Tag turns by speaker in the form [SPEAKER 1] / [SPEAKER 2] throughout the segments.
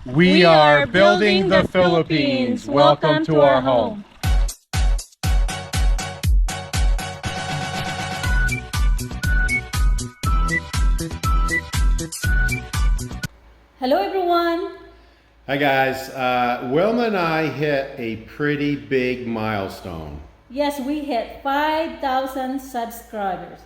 [SPEAKER 1] We are building the Philippines. Welcome to our home.
[SPEAKER 2] Hello everyone!
[SPEAKER 3] Hi guys, Wilma and I hit a pretty big milestone.
[SPEAKER 2] Yes, we hit 5,000 subscribers.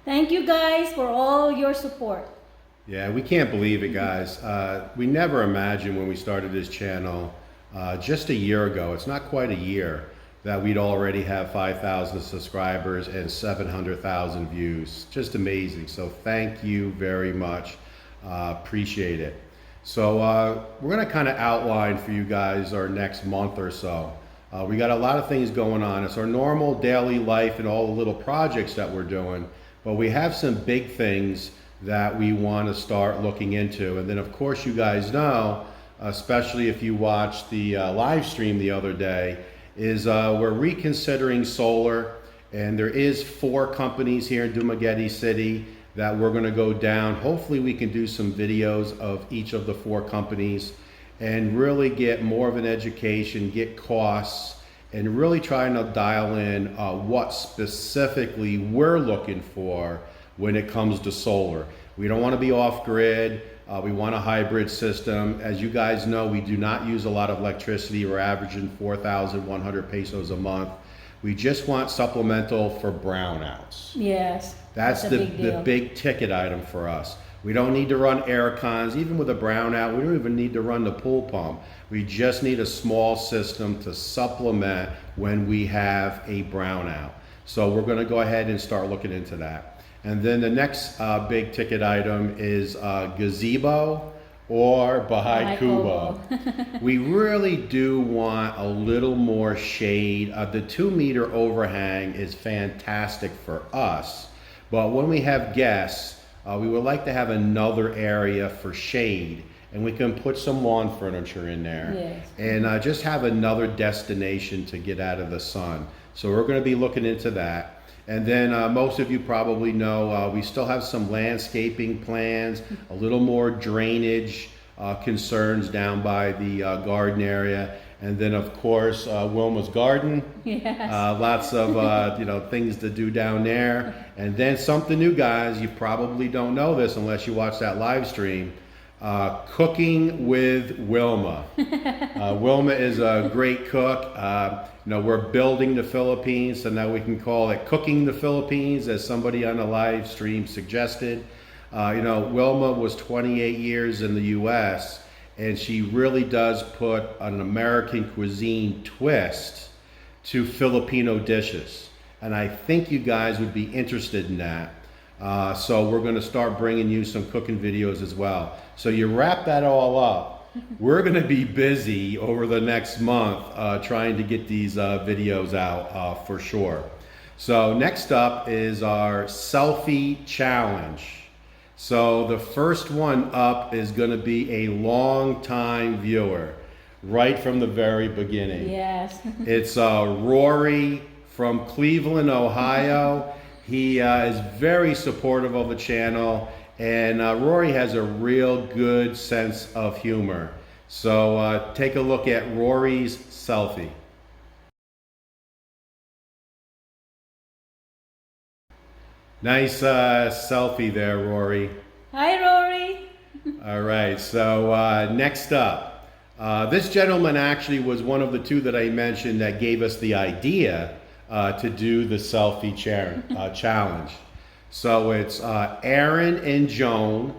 [SPEAKER 2] Thank you guys for all your support.
[SPEAKER 3] Yeah, we can't believe it, guys. We never imagined when we started this channel just a year ago, it's not quite a year, that we'd already have 5,000 subscribers and 700,000 views. Just amazing. So thank you very much. Appreciate it. So we're going to kind of outline for you guys our next month or so. We got a lot of things going on. It's our normal daily life and all the little projects that we're doing, but we have some big things that we want to start looking into. And then of course you guys know, especially if you watched the live stream the other day, is we're reconsidering solar, and there is 4 companies here in Dumaguete City that we're going to go down. Hopefully we can do some videos of each of the 4 companies and really get more of an education, get costs, and really trying to dial in what specifically we're looking for when it comes to solar. We don't want to be off grid. We want a hybrid system. As you guys know, we do not use a lot of electricity. We're averaging 4,100 pesos a month. We just want supplemental for brownouts.
[SPEAKER 2] Yes.
[SPEAKER 3] That's the big ticket item for us. We don't need to run air cons. Even with a brownout, we don't even need to run the pool pump. We just need a small system to supplement when we have a brownout. So we're going to go ahead and start looking into that. And then the next big ticket item is gazebo or Bahay Kubo. We really do want a little more shade. The 2-meter overhang is fantastic for us, but when we have guests, we would like to have another area for shade, and we can put some lawn furniture in there.
[SPEAKER 2] Yes.
[SPEAKER 3] And just have another destination to get out of the sun. So we're going to be looking into that. And then most of you probably know we still have some landscaping plans, a little more drainage concerns down by the garden area. And then of course Wilma's garden.
[SPEAKER 2] Yes.
[SPEAKER 3] Lots of things to do down there. And then something new, guys, you probably don't know this unless you watch that live stream. Cooking with Wilma. Wilma is a great cook. We're building the Philippines, so now we can call it Cooking the Philippines, as somebody on the live stream suggested. Wilma was 28 years in the U.S., and she really does put an American cuisine twist to Filipino dishes. And I think you guys would be interested in that. So we're going to start bringing you some cooking videos as well. So you wrap that all up. We're going to be busy over the next month trying to get these videos out for sure. So next up is our selfie challenge. So the first one up is going to be a long time viewer right from the very beginning.
[SPEAKER 2] Yes.
[SPEAKER 3] It's Rory from Cleveland, Ohio. He is very supportive of the channel, and Rory has a real good sense of humor. So take a look at Rory's selfie. Nice selfie there, Rory.
[SPEAKER 2] Hi, Rory.
[SPEAKER 3] All right, so next up. This gentleman actually was one of the 2 that I mentioned that gave us the idea to do the selfie challenge. So it's Aaron and Joan.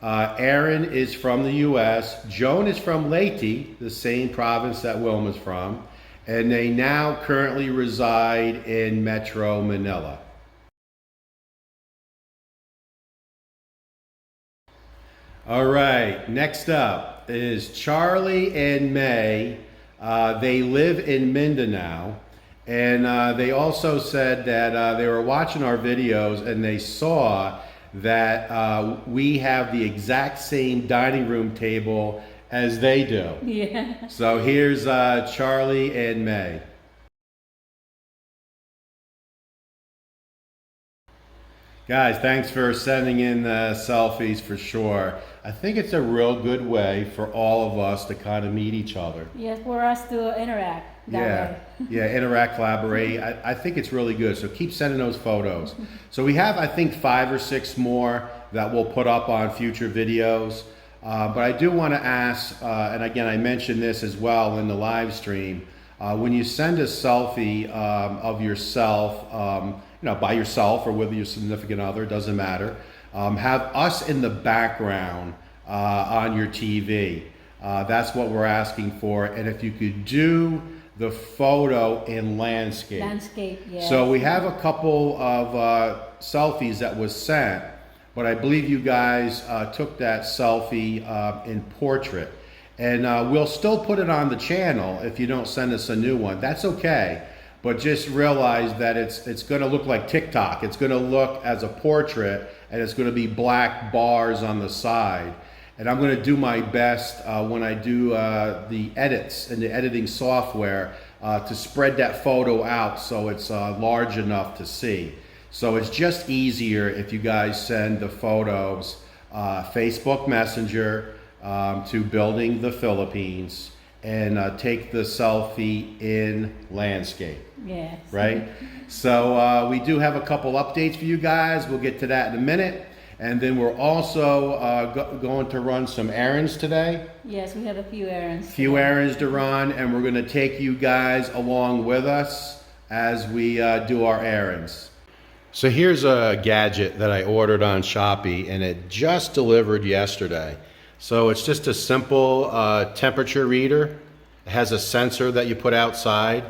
[SPEAKER 3] Aaron is from the U.S. Joan is from Leyte, the same province that Wilma's from, and they now currently reside in Metro Manila. All right, next up is Charlie and May. They live in Mindanao. And they also said that they were watching our videos and they saw that we have the exact same dining room table as they do.
[SPEAKER 2] Yeah.
[SPEAKER 3] So here's Charlie and May. Guys, thanks for sending in the selfies for sure. I think it's a real good way for all of us to kind of meet each other.
[SPEAKER 2] Yes, for us to interact that way.
[SPEAKER 3] Yeah, interact, collaborate. I think it's really good. So keep sending those photos. So we have, I think, 5 or 6 more that we'll put up on future videos. But I do want to ask, and again, I mentioned this as well in the live stream, when you send a selfie of yourself, by yourself or with your significant other, doesn't matter, have us in the background on your TV. That's what we're asking for. And if you could do the photo in landscape.
[SPEAKER 2] Landscape, yes.
[SPEAKER 3] So we have a couple of selfies that was sent, but I believe you guys took that selfie in portrait. And we'll still put it on the channel if you don't send us a new one. That's okay. But just realize that it's going to look like TikTok. It's going to look as a portrait, and it's going to be black bars on the side. And I'm going to do my best when I do the edits and the editing software to spread that photo out so it's large enough to see. So it's just easier if you guys send the photos Facebook Messenger to Building the Philippines and take the selfie in landscape.
[SPEAKER 2] Yes.
[SPEAKER 3] Right? So we do have a couple updates for you guys. We'll get to that in a minute. And then we're also going to run some errands today.
[SPEAKER 2] Yes, we have a few errands.
[SPEAKER 3] Few errands to run, and we're going to take you guys along with us as we do our errands. So here's a gadget that I ordered on Shopee, and it just delivered yesterday. So it's just a simple temperature reader. It has a sensor that you put outside,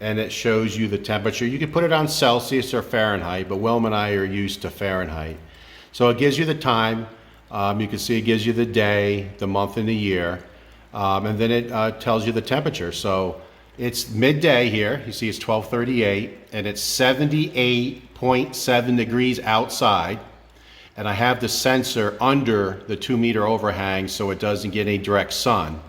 [SPEAKER 3] and it shows you the temperature. You can put it on Celsius or Fahrenheit, but Wilma and I are used to Fahrenheit. So it gives you the time. You can see it gives you the day, the month, and the year. And then it tells you the temperature. So it's midday here. You see it's 12:38, and it's 78.7 degrees outside. And I have the sensor under the 2-meter overhang so it doesn't get any direct sun.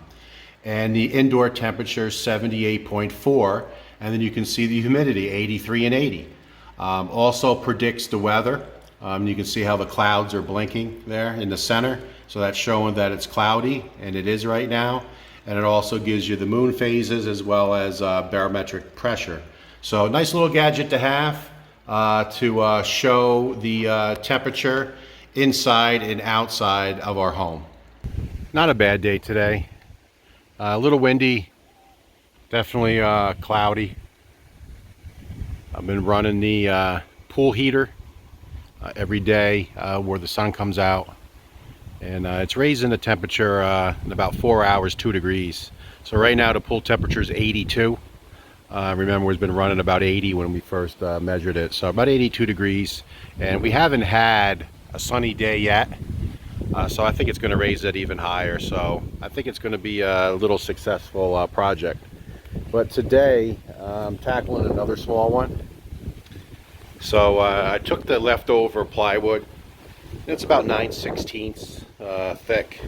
[SPEAKER 3] And the indoor temperature is 78.4. And then you can see the humidity, 83 and 80. Also predicts the weather. You can see how the clouds are blinking there in the center. So that's showing that it's cloudy, and it is right now. And it also gives you the moon phases as well as barometric pressure. So nice little gadget to have to show the temperature inside and outside of our home. Not a bad day today. A little windy, definitely cloudy. I've been running the pool heater every day where the sun comes out, and it's raising the temperature in about 4 hours 2 degrees. So right now the pool temperature is 82. Remember, it's been running about 80 when we first measured it, so about 82 degrees, and we haven't had a sunny day yet, so I think it's going to raise it even higher. So I think it's going to be a little successful project. But today I'm tackling another small one. So I took the leftover plywood. It's about 9/16 thick.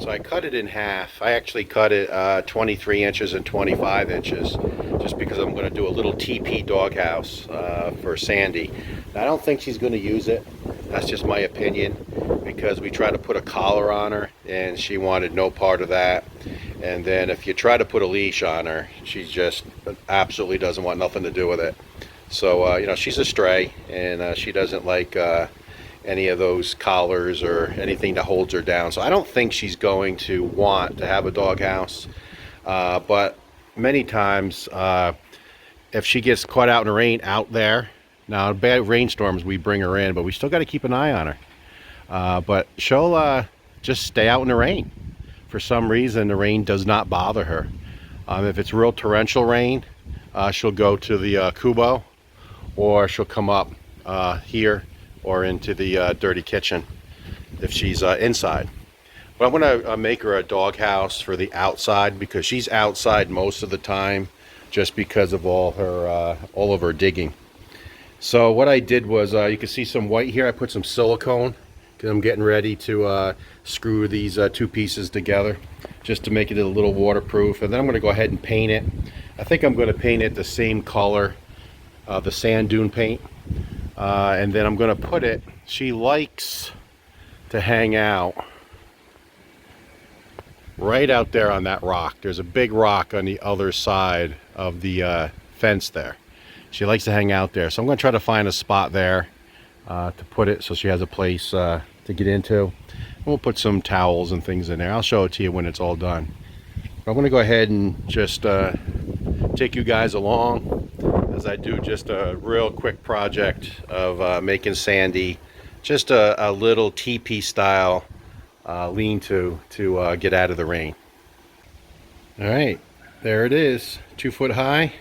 [SPEAKER 3] So I cut it in half. I actually cut it 23 inches and 25 inches just because I'm going to do a little TP doghouse for Sandy. Now, I don't think she's going to use it. That's just my opinion, because we tried to put a collar on her and she wanted no part of that. And then if you try to put a leash on her, she just absolutely doesn't want nothing to do with it. So, she's a stray, and she doesn't like any of those collars or anything that holds her down. So I don't think she's going to want to have a doghouse. But many times, if she gets caught out in the rain out there, now in bad rainstorms, we bring her in, but we still got to keep an eye on her. But she'll just stay out in the rain. For some reason, the rain does not bother her. If it's real torrential rain, she'll go to the cubo, or she'll come up here or into the dirty kitchen if she's inside. But I'm going to make her a doghouse for the outside, because she's outside most of the time just because of all of her digging. So what I did was, you can see some white here. I put some silicone because I'm getting ready to screw these two pieces together just to make it a little waterproof. And then I'm going to go ahead and paint it. I think I'm going to paint it the same color, the sand dune paint. And then I'm going to put it, she likes to hang out right out there on that rock. There's a big rock on the other side of the fence there. She likes to hang out there. So I'm going to try to find a spot there to put it so she has a place to get into. And we'll put some towels and things in there. I'll show it to you when it's all done. I'm going to go ahead and just take you guys along as I do just a real quick project of making Sandy just a little teepee style lean-to to get out of the rain. All right, there it is. 2 foot high,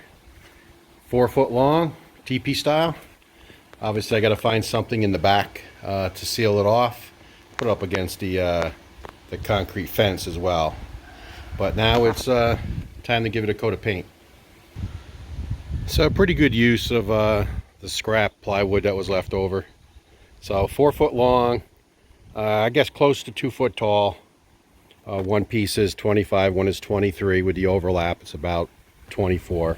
[SPEAKER 3] 4 foot long, teepee style. Obviously I got to find something in the back to seal it off, put it up against the concrete fence as well. But now it's time to give it a coat of paint. So pretty good use of the scrap plywood that was left over. So 4 foot long, I guess close to 2 foot tall. One piece is 25, one is 23. With the overlap, it's about 24.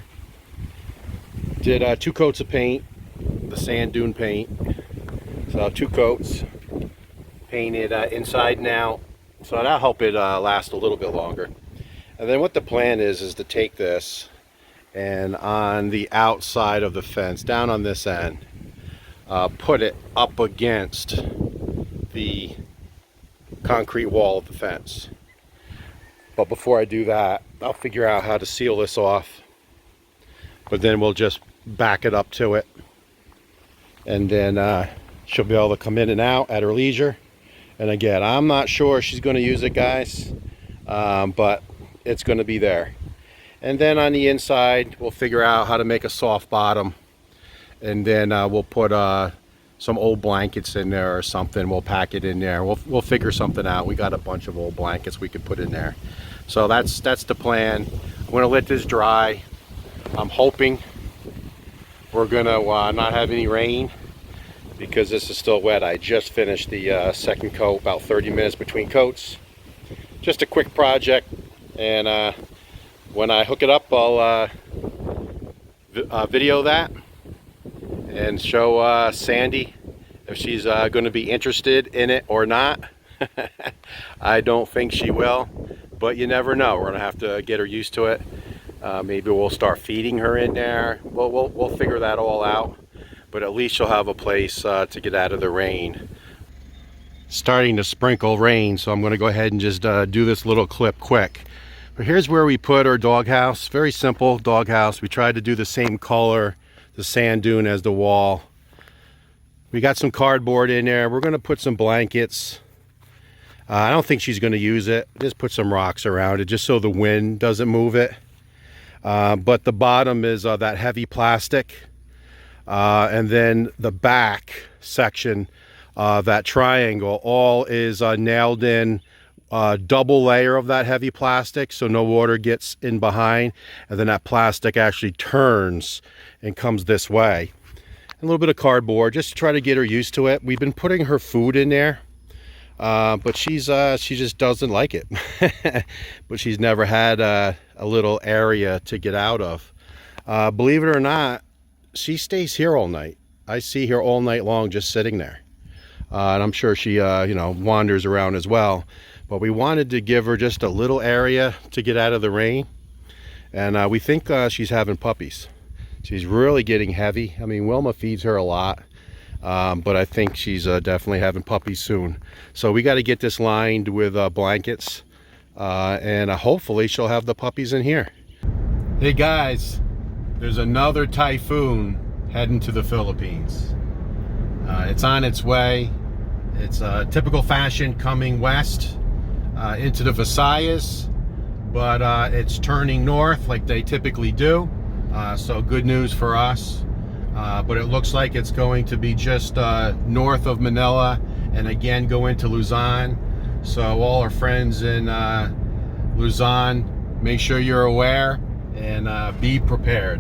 [SPEAKER 3] Did 2 coats of paint, the sand dune paint. So 2 coats, painted inside and out. So that'll help it last a little bit longer. And then what the plan is to take this and on the outside of the fence, down on this end, put it up against the concrete wall of the fence. But before I do that, I'll figure out how to seal this off. But then we'll just back it up to it. And then she'll be able to come in and out at her leisure. And again, I'm not sure she's going to use it, guys. But it's going to be there. And then on the inside, we'll figure out how to make a soft bottom. And then we'll put some old blankets in there or something. We'll pack it in there. We'll figure something out. We got a bunch of old blankets we could put in there. So that's the plan. I'm going to let this dry. I'm hoping we're going to not have any rain because this is still wet. I just finished the second coat, about 30 minutes between coats. Just a quick project. And when I hook it up, I'll video that and show Sandy if she's going to be interested in it or not. I don't think she will, but you never know. We're going to have to get her used to it. Maybe we'll start feeding her in there. We'll figure that all out, but at least she'll have a place to get out of the rain. Starting to sprinkle rain, so I'm going to go ahead and just do this little clip quick. But here's where we put our doghouse. Very simple doghouse. We tried to do the same color, the sand dune, as the wall. We got some cardboard in there. We're going to put some blankets. I don't think she's going to use it. Just put some rocks around it just so the wind doesn't move it. But the bottom is that heavy plastic. And then the back section, that triangle, all is nailed in. Double layer of that heavy plastic so no water gets in behind, and then that plastic actually turns and comes this way. A little bit of cardboard just to try to get her used to it. We've been putting her food in there, but she just doesn't like it. But she's never had a little area to get out of. Believe it or not, she stays here all night. I see her all night long just sitting there, and I'm sure she wanders around as well. But we wanted to give her just a little area to get out of the rain. And we think she's having puppies. She's really getting heavy. I mean, Wilma feeds her a lot. But I think she's definitely having puppies soon. So we got to get this lined with blankets. And hopefully she'll have the puppies in here. Hey guys, there's another typhoon heading to the Philippines. It's on its way. It's a typical fashion coming west. Into the Visayas, but it's turning north like they typically do, so good news for us. But it looks like it's going to be just north of Manila and again go into Luzon. So all our friends in Luzon, make sure you're aware and be prepared.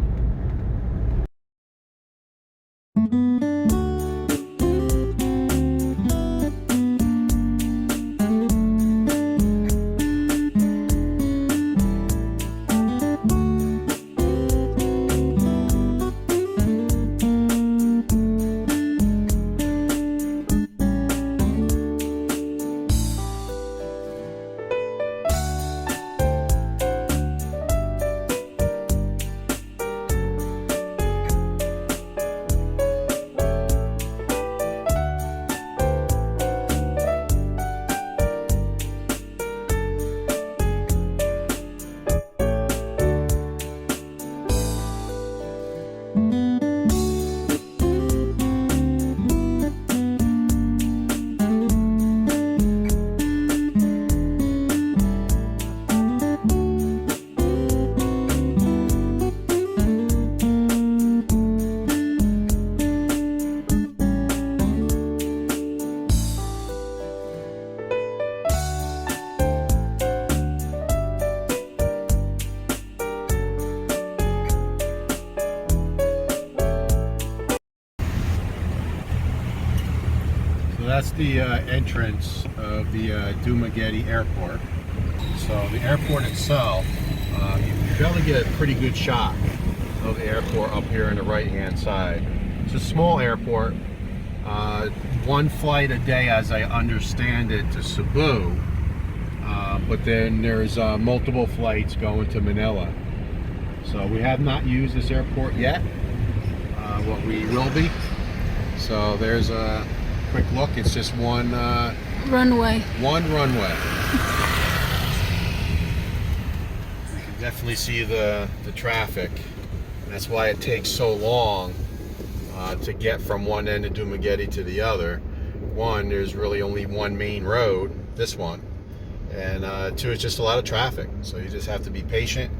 [SPEAKER 3] the entrance of the Dumaguete Airport. So the airport itself, you'll be able to get a pretty good shot of the airport up here on the right-hand side. It's a small airport. One flight a day, as I understand it, to Cebu. But then there's multiple flights going to Manila. So we have not used this airport yet. What we will be. So there's a quick look. It's just one
[SPEAKER 2] Runway.
[SPEAKER 3] One runway. You can definitely see the traffic. That's why it takes so long to get from one end of Dumaguete to the other. One, there's really only one main road, this one. And two, it's just a lot of traffic. So you just have to be patient.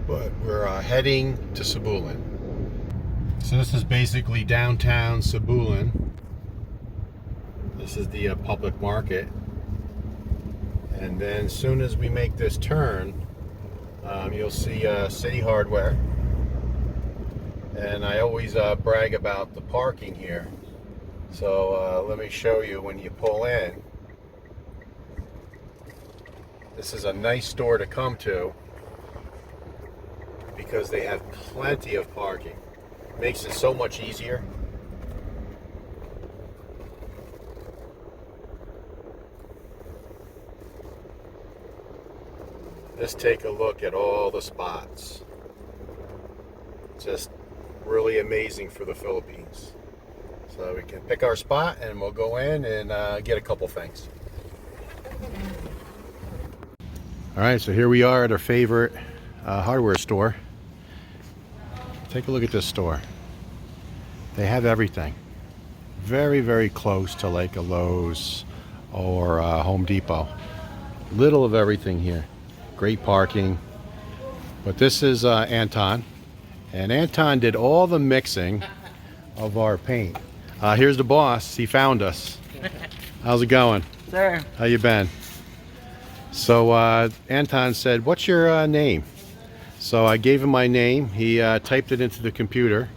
[SPEAKER 3] But we're heading to Cebulan. So this is basically downtown Cebulan. This is the public market. And then as soon as we make this turn, you'll see City Hardware. And I always brag about the parking here. So let me show you when you pull in. This is a nice store to come to because they have plenty of parking. Makes it so much easier. Just take a look at all the spots. Just really amazing for the Philippines. So we can pick our spot and we'll go in and get a couple things. All right, so here we are at our favorite hardware store. Take a look at this store. They have everything. Very, very close to like a Lowe's or Home Depot. Little of everything here. Great parking. But this is Anton. And Anton did all the mixing of our paint. Here's the boss. He found us. How's it going?
[SPEAKER 4] Sir.
[SPEAKER 3] How you been? So Anton said, what's your name? So I gave him my name. He typed it into the computer.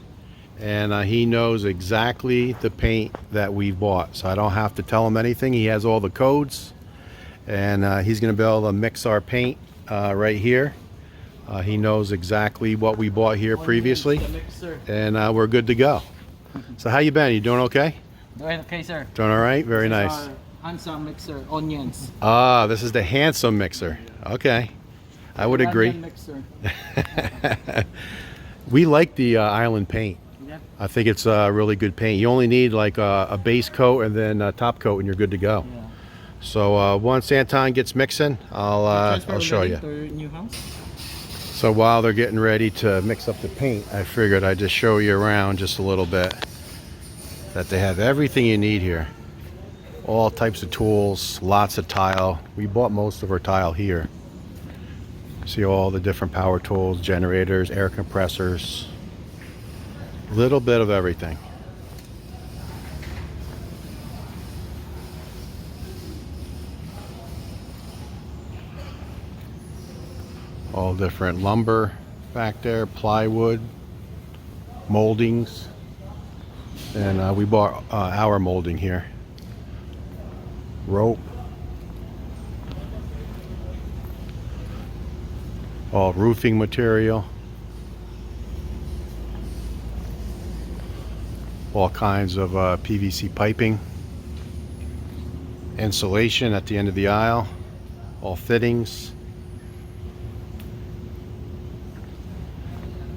[SPEAKER 3] And he knows exactly the paint that we bought. So I don't have to tell him anything. He has all the codes. And he's going to be able to mix our paint right here. He knows exactly what we bought here previously. And we're good to go. So how you been? You doing okay?
[SPEAKER 4] Doing okay, sir.
[SPEAKER 3] Doing all right? Very
[SPEAKER 4] This is
[SPEAKER 3] nice.
[SPEAKER 4] our handsome mixer, onions.
[SPEAKER 3] Ah, this is the handsome mixer. Okay. I would agree.
[SPEAKER 4] London mixer.
[SPEAKER 3] We like the island paint.
[SPEAKER 4] Yeah.
[SPEAKER 3] I think it's a really good paint. You only need like a base coat and then a top coat and you're good to go.
[SPEAKER 4] Yeah.
[SPEAKER 3] So once Anton gets mixing, I'll show you.
[SPEAKER 4] To your new house.
[SPEAKER 3] So while they're getting ready to mix up the paint, I figured I'd just show you around just a little bit. That they have everything you need here. All types of tools, lots of tile. We bought most of our tile here. See all the different power tools, generators, air compressors. Little bit of everything. All different lumber back there, plywood, moldings. And we bought our molding here. Rope. All roofing material. All kinds of PVC piping. Insulation at the end of the aisle. All fittings.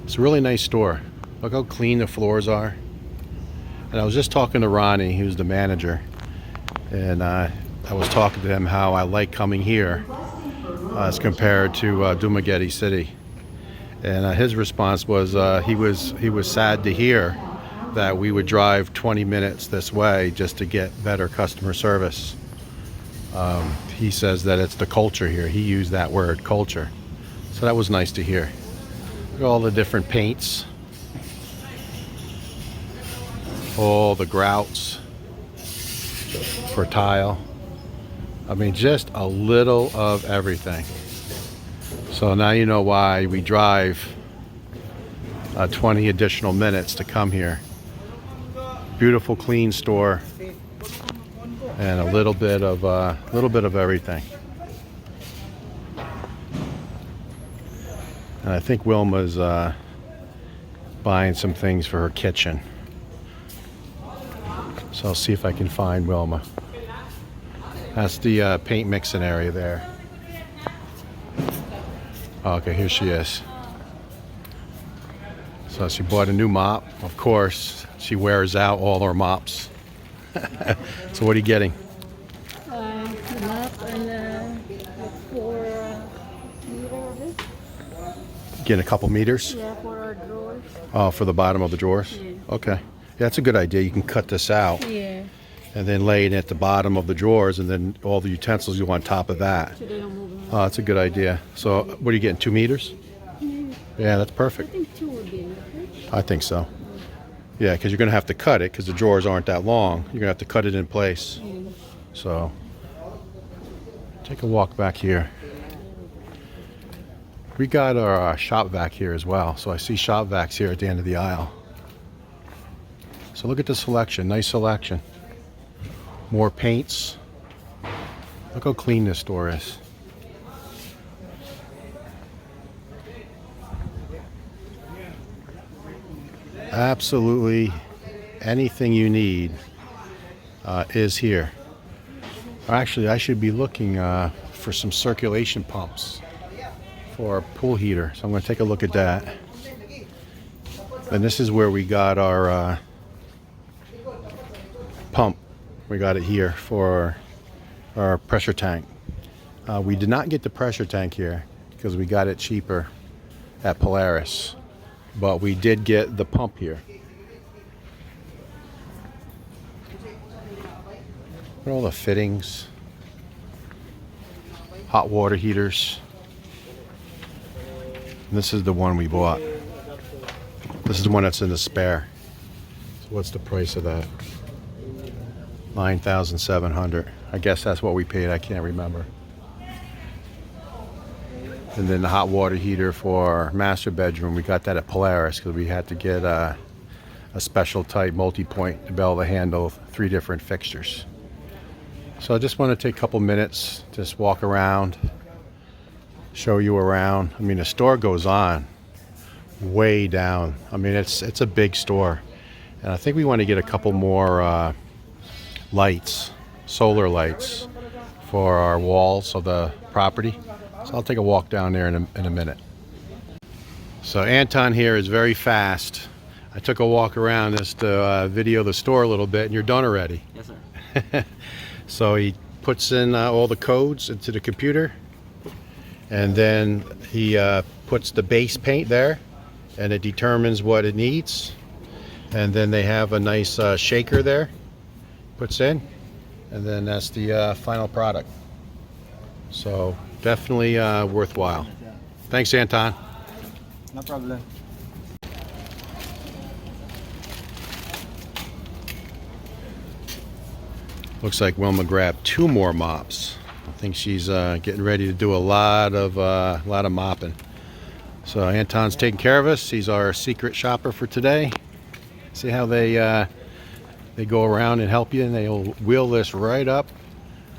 [SPEAKER 3] It's a really nice store. Look how clean the floors are. And I was just talking to Ronnie, who's the manager. And I was talking to him how I like coming here as compared to Dumaguete City. And his response was he was sad to hear that we would drive 20 minutes this way just to get better customer service. He says that it's the culture here. He used that word, culture. So that was nice to hear. Look at all the different paints. All the grouts for tile. I mean, just a little of everything. So now you know why we drive 20 additional minutes to come here. Beautiful, clean store. and a little bit of everything. And I think Wilma's buying some things for her kitchen. So I'll see if I can find Wilma. That's the paint mixing area there. Okay, here she is. So she bought a new mop. Of course, she wears out all her mops. So what are you getting?
[SPEAKER 2] Map and 4 meters.
[SPEAKER 3] Getting a couple meters?
[SPEAKER 2] Yeah, for our drawers.
[SPEAKER 3] Oh, for the bottom of the drawers?
[SPEAKER 2] Yeah.
[SPEAKER 3] Okay. Yeah, that's a good idea. You can cut this out
[SPEAKER 2] Yeah.
[SPEAKER 3] and then lay it at the bottom of the drawers, and then all the utensils you on top of that.
[SPEAKER 2] So they don't move around.
[SPEAKER 3] Oh, that's a good idea. So what are you getting, 2 meters? Yeah, that's
[SPEAKER 2] I
[SPEAKER 3] perfect.
[SPEAKER 2] think 2 would be enough. Right?
[SPEAKER 3] I think so. Yeah, because you're going to have to cut it because the drawers aren't that long. You're going to have to cut it in place. So take a walk back here. We got our shop vac here as well. So I see shop vacs here at the end of the aisle. So look at the selection. Nice selection. More paints. Look how clean this store is. Absolutely anything you need is here. Actually, I should be looking for some circulation pumps for a pool heater. So I'm going to take a look at that. And this is where we got our pump. We got it here for our pressure tank. We did not get the pressure tank here because we got it cheaper at Polaris. But we did get the pump here. Look at all the fittings. Hot water heaters. And this is the one we bought. This is the one that's in the spare. So what's the price of that? $9,700. I guess that's what we paid. I can't remember. And then the hot water heater for our master bedroom, we got that at Polaris because we had to get a special type multi-point to be able to handle 3 different fixtures. So I just want to take a couple minutes, just walk around, show you around. I mean, the store goes on way down. I mean, it's a big store. And I think we want to get a couple more lights, solar lights for our walls of the property. So I'll take a walk down there in a minute. So Anton here is very fast. I took a walk around just to video the store a little bit, and you're done already.
[SPEAKER 4] Yes, sir.
[SPEAKER 3] So he puts in all the codes into the computer, and then he puts the base paint there, and it determines what it needs. And then they have a nice shaker there, puts in, and then that's the final product. So definitely worthwhile. Thanks, Anton.
[SPEAKER 4] No problem.
[SPEAKER 3] Looks like Wilma grabbed 2 more mops. I think she's getting ready to do a lot of mopping. So Anton's taking care of us. He's our secret shopper for today. See how they go around and help you, and they'll wheel this right up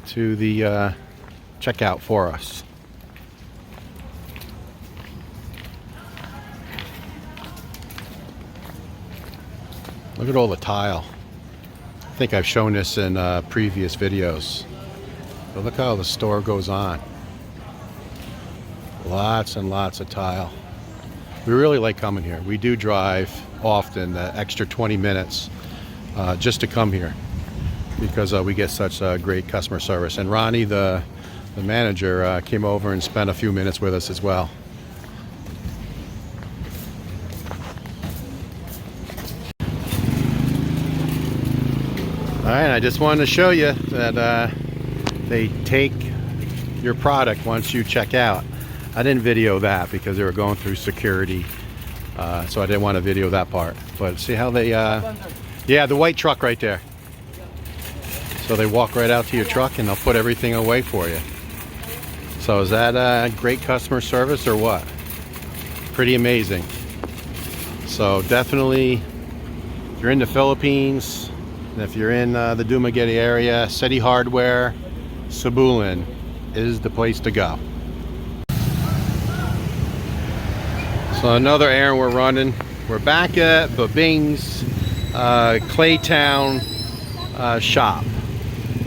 [SPEAKER 3] to the checkout for us. Look at all the tile. I think I've shown this in previous videos. But look how the store goes on. Lots and lots of tile. We really like coming here. We do drive often, the extra 20 minutes just to come here because we get such great customer service. And Ronnie, the manager, came over and spent a few minutes with us as well. All right, I just wanted to show you that they take your product once you check out. I didn't video that because they were going through security, so I didn't want to video that part. But see how they, yeah, the white truck right there. So they walk right out to your truck and they'll put everything away for you. So is that great customer service or what? Pretty amazing. So definitely, if you're in the Philippines, And if you're in the Dumaguete area, City Hardware, Sabulin is the place to go. So another errand we're running. We're back at Babing's Claytown shop.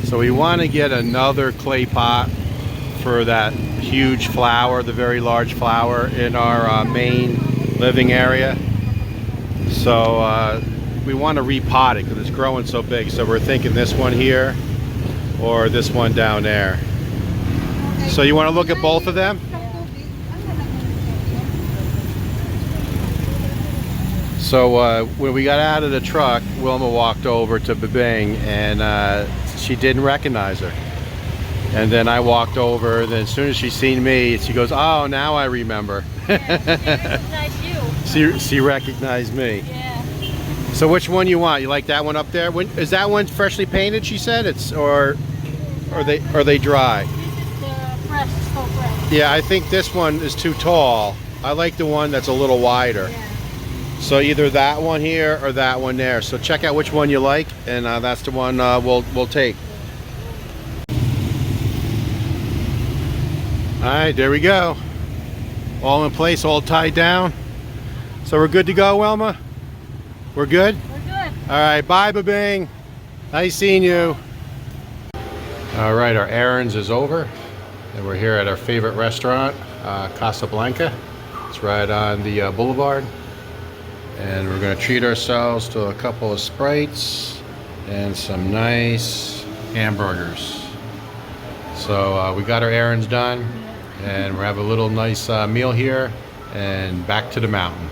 [SPEAKER 3] So we want to get another clay pot for that huge flower, the very large flower in our main living area. So we want to repot it because it's growing so big. So we're thinking this one here or this one down there. So you want to look at both of them? So when we got out of the truck, Wilma walked over to Babing and she didn't recognize her. And then I walked over, then as soon as she seen me, she goes, "Oh, now I remember."
[SPEAKER 2] Yeah, she recognized you.
[SPEAKER 3] She recognized me.
[SPEAKER 2] Yeah.
[SPEAKER 3] So which one you want? You like that one up there? Is that one freshly painted, she said? Or are they dry?
[SPEAKER 2] This is the fresh, so fresh.
[SPEAKER 3] Yeah, I think this one is too tall. I like the one that's a little wider.
[SPEAKER 2] Yeah.
[SPEAKER 3] So either that one here or that one there. So check out which one you like, and that's the one we'll take. All right, there we go. All in place, all tied down. So we're good to go, Wilma? We're good?
[SPEAKER 2] We're good.
[SPEAKER 3] All right, bye, Babing. Nice seeing you. All right, our errands is over, and we're here at our favorite restaurant, Casablanca. It's right on the boulevard. And we're gonna treat ourselves to a couple of Sprites and some nice hamburgers. So we got our errands done, and we're having a little nice meal here and back to the mountain.